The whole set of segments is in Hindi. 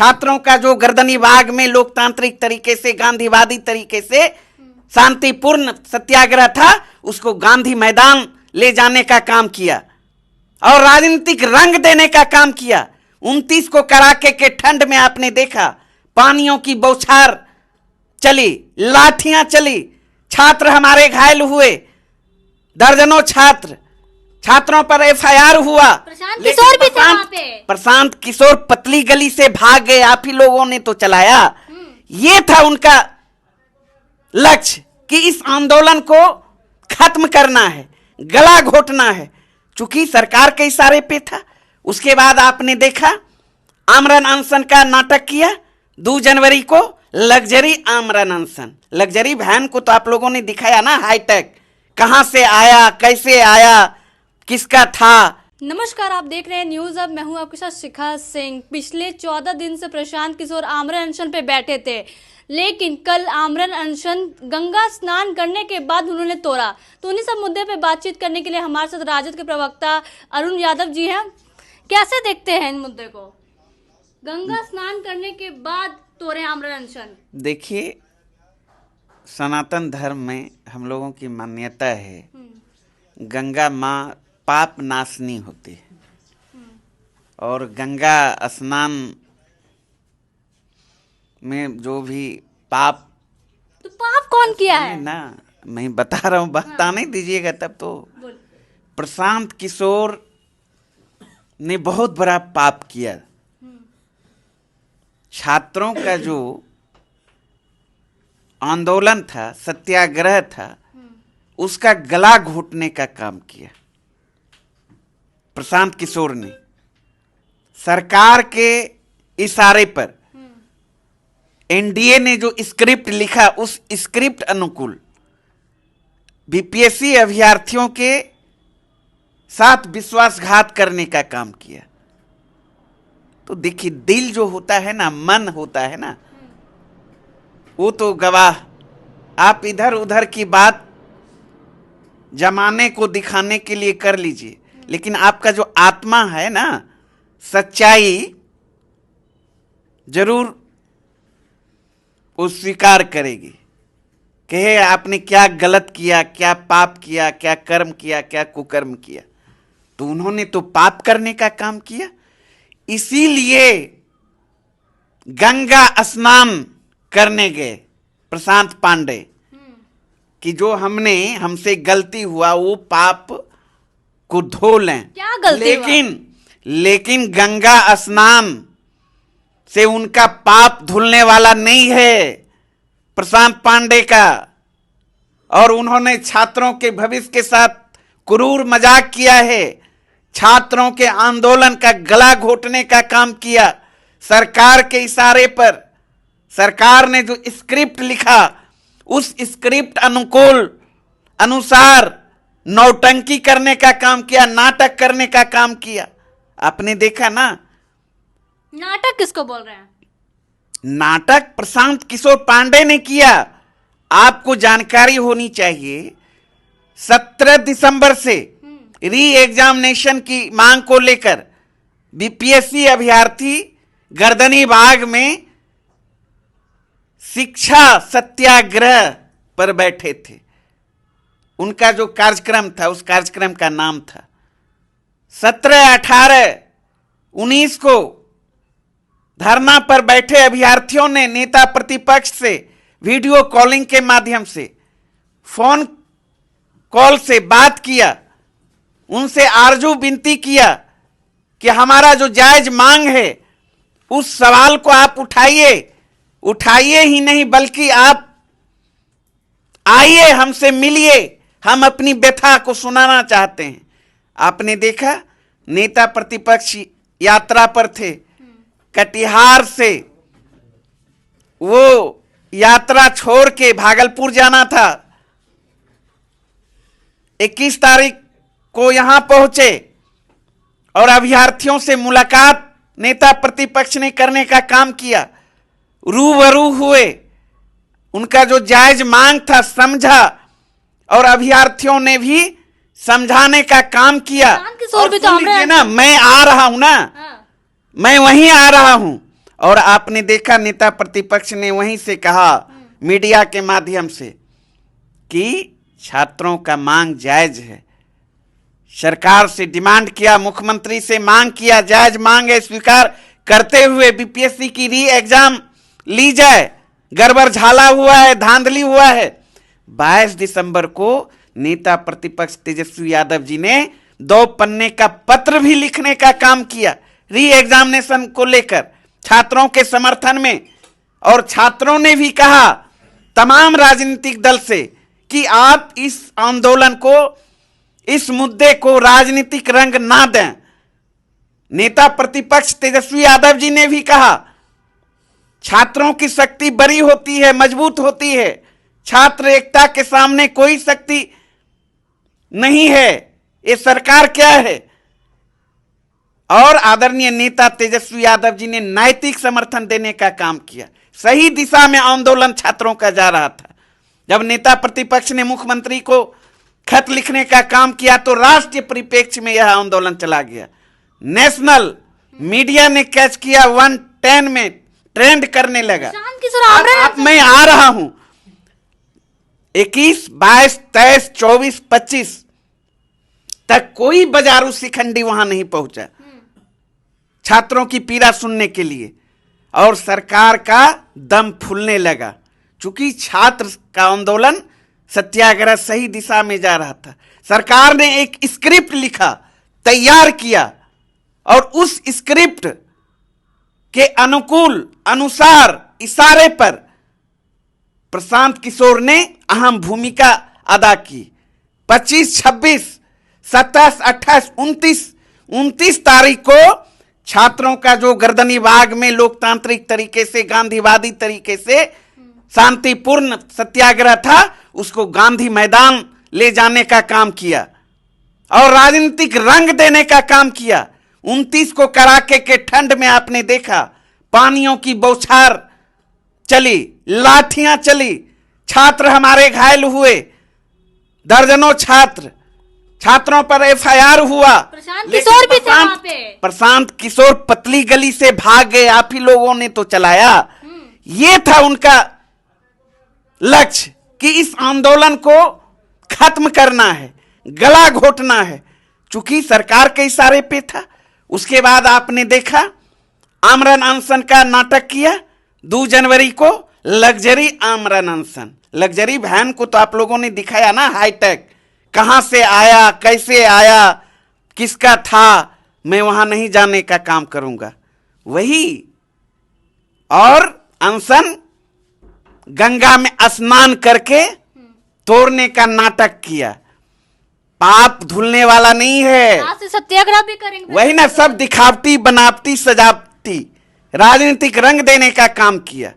छात्रों का जो गर्दनी बाग में लोकतांत्रिक तरीके से, गांधीवादी तरीके से शांतिपूर्ण सत्याग्रह था, उसको गांधी मैदान ले जाने का काम किया और राजनीतिक रंग देने का काम किया। 29 को कड़ाके के ठंड में आपने देखा पानियों की बौछार चली, लाठियां चली, छात्र हमारे घायल हुए, दर्जनों छात्रों पर एफआईआर हुआ। प्रशांत किशोर भी थे वहां पे। प्रशांत किशोर पतली गली से भाग गए, आप ही लोगों ने तो चलाया। ये था उनका लक्ष्य कि इस आंदोलन को खत्म करना है, गला घोटना है, चूंकि सरकार के इशारे पे था। उसके बाद आपने देखा आमरण अनशन का नाटक किया 2 जनवरी को, लग्जरी आमरण अनशन। लग्जरी वैन को तो आप लोगों ने दिखाया ना, हाईटेक, कहां से आया, कैसे आया, किसका था। नमस्कार, आप देख रहे हैं न्यूज अब। मैं हूं आपके साथ शिखा सिंह। पिछले 14 दिन से प्रशांत किशोर आमरण अनशन पे बैठे थे, लेकिन कल आमरण अनशन गंगा स्नान करने के बाद उन्होंने तोड़ा। तो उन्हीं सब मुद्दे पे बातचीत करने के लिए हमारे साथ राजद के प्रवक्ता अरुण यादव जी हैं। कैसे देखते हैं इन मुद्दे को? गंगा स्नान करने के बाद तोड़े आमरण अनशन। देखिए, सनातन धर्म में हम लोगों की मान्यता है गंगा माँ पाप नाशनी होती है और गंगा स्नान में जो भी पाप, तो पाप कौन किया है ना, मैं बता रहा हूँ, बताने दीजिएगा तब तो। प्रशांत किशोर ने बहुत बड़ा पाप किया। छात्रों का जो आंदोलन था, सत्याग्रह था, उसका गला घोटने का काम किया प्रशांत किशोर ने। सरकार के इशारे पर एनडीए ने जो स्क्रिप्ट लिखा, उस स्क्रिप्ट अनुकूल बीपीएससी अभ्यर्थियों के साथ विश्वासघात करने का काम किया। तो देखिए, दिल जो होता है ना, मन होता है ना, वो तो गवाह। आप इधर उधर की बात जमाने को दिखाने के लिए कर लीजिए, लेकिन आपका जो आत्मा है ना, सच्चाई जरूर वो स्वीकार करेगी कि आपने क्या गलत किया, क्या पाप किया, क्या कर्म किया, क्या कुकर्म किया। तो उन्होंने तो पाप करने का काम किया। इसीलिए गंगा स्नान करने गए प्रशांत पांडे कि जो हमसे गलती हुआ वो पाप को धो लें। क्या गलती लेकिन गंगा स्नान से उनका पाप धुलने वाला नहीं है प्रशांत पांडे का। और उन्होंने छात्रों के भविष्य के साथ क्रूर मजाक किया है, छात्रों के आंदोलन का गला घोटने का काम किया। सरकार के इशारे पर सरकार ने जो स्क्रिप्ट लिखा, उस स्क्रिप्ट अनुसार नौटंकी करने का काम किया, नाटक करने का काम किया। आपने देखा ना। नाटक किसको बोल रहे हैं? नाटक प्रशांत किशोर पांडे ने किया। आपको जानकारी होनी चाहिए, 17 दिसंबर से री एग्जामिनेशन की मांग को लेकर बीपीएससी अभ्यर्थी गर्दनी बाग में शिक्षा सत्याग्रह पर बैठे थे। उनका जो कार्यक्रम था, उस कार्यक्रम का नाम था 17, 18, 19 को धरना पर बैठे अभ्यर्थियों ने नेता प्रतिपक्ष से वीडियो कॉलिंग के माध्यम से, फोन कॉल से बात किया, उनसे आरजू विनती किया कि हमारा जो जायज मांग है उस सवाल को आप उठाइए ही नहीं, बल्कि आप आइए, हमसे मिलिए, हम अपनी व्यथा को सुनाना चाहते हैं। आपने देखा, नेता प्रतिपक्ष यात्रा पर थे, कटिहार से वो यात्रा छोड़ के भागलपुर जाना था। 21 तारीख को यहां पहुंचे और अभ्यर्थियों से मुलाकात नेता प्रतिपक्ष ने करने का काम किया। रूबरू हुए, उनका जो जायज मांग था समझा और अभ्यर्थियों ने भी समझाने का काम किया। और ना, मैं आ रहा हूं ना, मैं वहीं आ रहा हूं और आपने देखा नेता प्रतिपक्ष ने वहीं से कहा मीडिया के माध्यम से कि छात्रों का मांग जायज है। सरकार से डिमांड किया, मुख्यमंत्री से मांग किया, जायज मांग है, स्वीकार करते हुए बीपीएससी की री एग्जाम ली जाए। गड़बड़ झाला हुआ है, धांधली हुआ है। 22 दिसंबर को नेता प्रतिपक्ष तेजस्वी यादव जी ने 2 पन्ने का पत्र भी लिखने का काम किया री एग्जामिनेशन को लेकर छात्रों के समर्थन में। और छात्रों ने भी कहा तमाम राजनीतिक दल से कि आप इस आंदोलन को, इस मुद्दे को राजनीतिक रंग ना दें। नेता प्रतिपक्ष तेजस्वी यादव जी ने भी कहा छात्रों की शक्ति बड़ी होती है, मजबूत होती है, छात्र एकता के सामने कोई शक्ति नहीं है, ये सरकार क्या है। और आदरणीय नेता तेजस्वी यादव जी ने नैतिक समर्थन देने का काम किया। सही दिशा में आंदोलन छात्रों का जा रहा था। जब नेता प्रतिपक्ष ने मुख्यमंत्री को खत लिखने का काम किया तो राष्ट्रीय परिप्रेक्ष्य में यह आंदोलन चला गया। नेशनल मीडिया ने कैच किया, 110 में ट्रेंड करने लगा। अब मैं आ रहा हूं 21, 22, 23, 24, 25 तक कोई बाजारू शिखंडी वहां नहीं पहुंचा छात्रों की पीड़ा सुनने के लिए। और सरकार का दम फूलने लगा चूंकि छात्र का आंदोलन सत्याग्रह सही दिशा में जा रहा था। सरकार ने एक स्क्रिप्ट लिखा, तैयार किया और उस स्क्रिप्ट के अनुकूल, अनुसार, इशारे पर प्रशांत किशोर ने अहम भूमिका अदा की। 25, 26, 27, 28, 29 तारीख को छात्रों का जो गर्दनी बाग में लोकतांत्रिक तरीके से, गांधीवादी तरीके से शांतिपूर्ण सत्याग्रह था, उसको गांधी मैदान ले जाने का काम किया और राजनीतिक रंग देने का काम किया। 29 को कड़ाके के ठंड में आपने देखा पानियों की बौछार चली, लाठियां चली, छात्र हमारे घायल हुए, दर्जनों छात्रों पर एफआईआर हुआ। प्रशांत किशोर भी थे वहां पे। प्रशांत किशोर पतली गली से भाग गए, आप ही लोगों ने तो चलाया। ये था उनका लक्ष्य कि इस आंदोलन को खत्म करना है, गला घोटना है, चूंकि सरकार के इशारे पे था। उसके बाद आपने देखा आमरण अनशन का नाटक किया 2 जनवरी को, लग्जरी आमरण अनशन। लग्जरी वैन को तो आप लोगों ने दिखाया ना, हाईटेक, कहां से आया, कैसे आया, किसका था, मैं वहां नहीं जाने का काम करूंगा। वही और अनशन गंगा में स्नान करके तोड़ने का नाटक किया। पाप धुलने वाला नहीं है। सत्याग्रह भी करेंगे। वही ना, सब दिखावटी, बनावटी, सजावटी, राजनीतिक रंग देने का काम किया।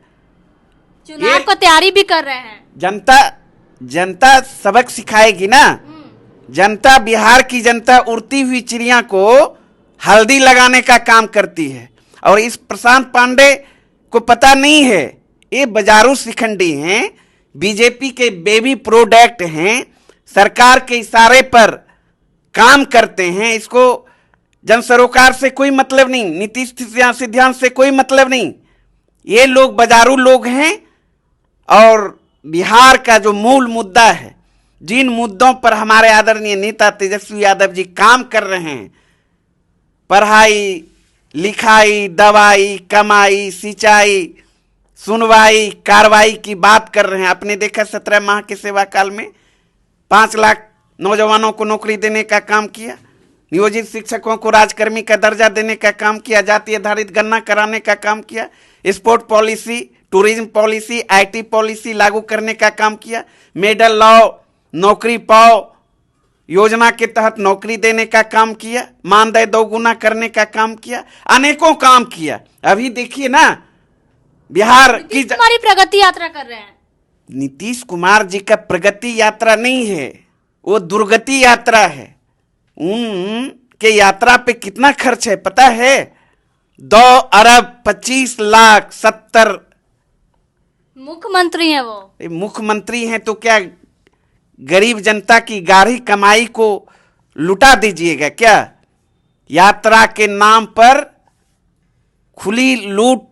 चुनाव को तैयारी भी कर रहे हैं। जनता सबक सिखाएगी ना। जनता, बिहार की जनता उड़ती हुई चिड़िया को हल्दी लगाने का काम करती है। और इस प्रशांत पांडे को पता नहीं है, ये बाजारू शिखंडी हैं, बीजेपी के बेबी प्रोडक्ट हैं, सरकार के इशारे पर काम करते हैं। इसको जन सरोकार से कोई मतलब नहीं, नीतीश सिद्धांत से कोई मतलब नहीं। ये लोग बाजारू लोग हैं। और बिहार का जो मूल मुद्दा है, जिन मुद्दों पर हमारे आदरणीय नेता तेजस्वी यादव जी काम कर रहे हैं, पढ़ाई लिखाई, दवाई, कमाई, सिंचाई, सुनवाई, कार्रवाई की बात कर रहे हैं। आपने देखा 17 माह के सेवा काल में 5 लाख नौजवानों को नौकरी देने का काम किया, नियोजित शिक्षकों को राजकर्मी का दर्जा देने का काम किया, जाति आधारित गणना कराने का काम किया, sport policy, tourism policy, IT policy लागू करने का काम किया, मेडल लॉ, नौकरी पाओ योजना के तहत नौकरी देने का काम किया, मानदेय 2 गुना करने का काम किया, अनेकों काम किया। अभी देखिए ना, बिहार की हमारी प्रगति यात्रा कर रहे हैं। नीतीश कुमार जी का प्रगति यात्रा नहीं है, वो दुर्गति यात्रा है। उनके यात्रा पे कितना खर्च है पता है? 2 अरब 25 लाख 70। मुख्यमंत्री हैं वो। मुख्यमंत्री हैं तो क्या गरीब जनता की गाढ़ी कमाई को लुटा दीजिएगा क्या? यात्रा के नाम पर खुली लूट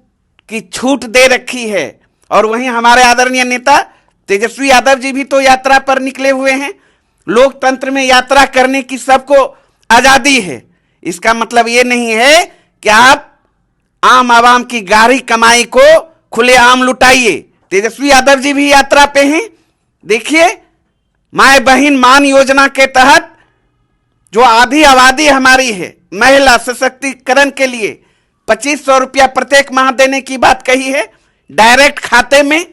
की छूट दे रखी है। और वहीं हमारे आदरणीय नेता तेजस्वी यादव जी भी तो यात्रा पर निकले हुए हैं। लोकतंत्र में यात्रा करने की सबको आजादी है। इसका मतलब ये नहीं है कि आप आम आवाम की गाढ़ी कमाई को खुलेआम लुटाइए। तेजस्वी यादव जी भी यात्रा पे हैं। देखिए, माए बहिन मान योजना के तहत जो आधी आबादी हमारी है, महिला सशक्तिकरण के लिए 2500 रुपया प्रत्येक माह देने की बात कही है। डायरेक्ट खाते में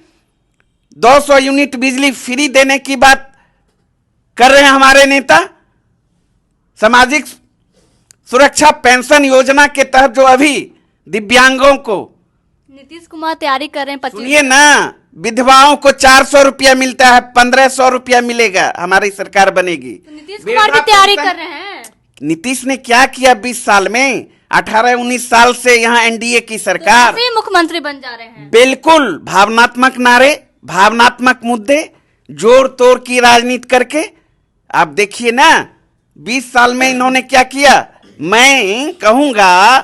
200 यूनिट बिजली फ्री देने की बात कर रहे हैं हमारे नेता। सामाजिक सुरक्षा पेंशन योजना के तहत जो अभी दिव्यांगों को, नीतीश कुमार तैयारी कर रहे हैं 25। सुनिए ना, विधवाओं को 400 रुपया मिलता है, 1500 रुपया मिलेगा हमारी सरकार बनेगी। तो नीतीश कुमार भी तैयारी कर रहे हैं। नीतीश ने क्या किया 20 साल में? 18-19 साल से यहाँ एनडीए की सरकार, तो मुख्यमंत्री बन जा रहे हैं। बिल्कुल भावनात्मक नारे, भावनात्मक मुद्दे, जोड़ तोड़ की राजनीति करके। आप देखिए ना, 20 साल में इन्होंने क्या किया। मैं कहूंगा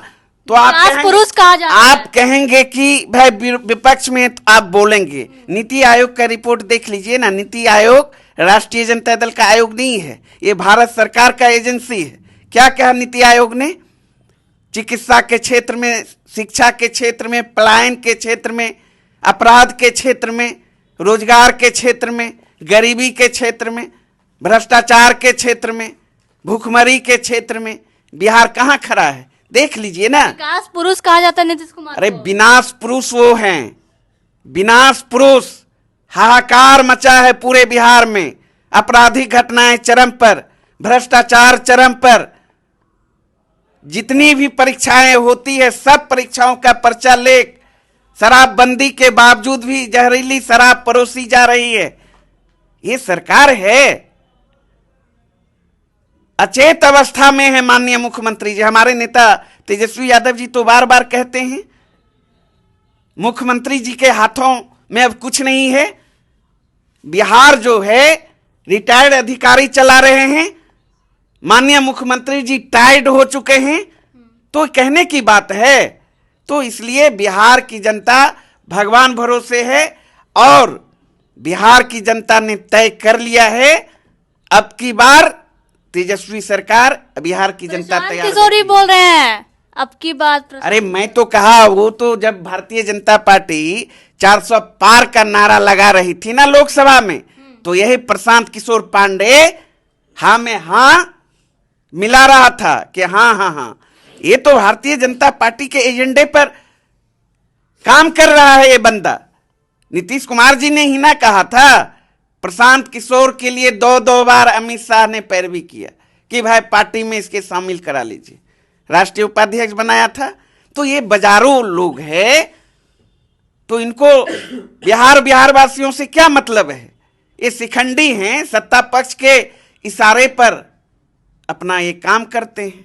तो पुरुष कहा जाता है। आप कहेंगे कि भाई विपक्ष में तो आप बोलेंगे। नीति आयोग का रिपोर्ट देख लीजिए ना। नीति आयोग राष्ट्रीय जनता दल का आयोग नहीं है, ये भारत सरकार का एजेंसी है। क्या कहा नीति आयोग ने? चिकित्सा के क्षेत्र में, शिक्षा के क्षेत्र में, पलायन के क्षेत्र में, अपराध के क्षेत्र में, रोजगार के क्षेत्र में, गरीबी के क्षेत्र में, भ्रष्टाचार के क्षेत्र में, भूखमरी के क्षेत्र में बिहार कहाँ खड़ा है? देख लीजिए ना। विकास पुरुष कहा जाता है नीतीश कुमार। अरे विनाश पुरुष वो हैं, विनाश पुरुष। हाहाकार मचा है पूरे बिहार में, आपराधिक घटनाएं चरम पर, भ्रष्टाचार चरम पर। जितनी भी परीक्षाएं होती है सब परीक्षाओं का पर्चा लेक, शराबबंदी के बावजूद भी जहरीली शराब परोसी जा रही है। ये सरकार है, अचेत अवस्था में है माननीय मुख्यमंत्री जी। हमारे नेता तेजस्वी यादव जी तो बार बार कहते हैं मुख्यमंत्री जी के हाथों में अब कुछ नहीं है। बिहार जो है रिटायर्ड अधिकारी चला रहे हैं, माननीय मुख्यमंत्री जी टायर्ड हो चुके हैं, तो कहने की बात है। तो इसलिए बिहार की जनता भगवान भरोसे है और बिहार की जनता ने तय कर लिया है, अब की बार तेजस्वी सरकार, बिहार की जनता तैयार। किशोरी बोल रहे हैं अब की बात। अरे मैं तो कहा, वो तो जब भारतीय जनता पार्टी 400 पार का नारा लगा रही थी ना लोकसभा में, तो यही प्रशांत किशोर पांडे हाँ में हाँ मिला रहा था कि हाँ हाँ हाँ, ये तो भारतीय जनता पार्टी के एजेंडे पर काम कर रहा है ये बंदा। नीतीश कुमार जी ने ही ना कहा था, प्रशांत किशोर के लिए 2 बार अमित शाह ने पैरवी किया कि भाई पार्टी में इसके शामिल करा लीजिए, राष्ट्रीय उपाध्यक्ष बनाया था। तो ये बाजारू लोग है, तो इनको बिहार वासियों से क्या मतलब है? ये शिखंडी हैं, सत्ता पक्ष के इशारे पर अपना ये काम करते हैं।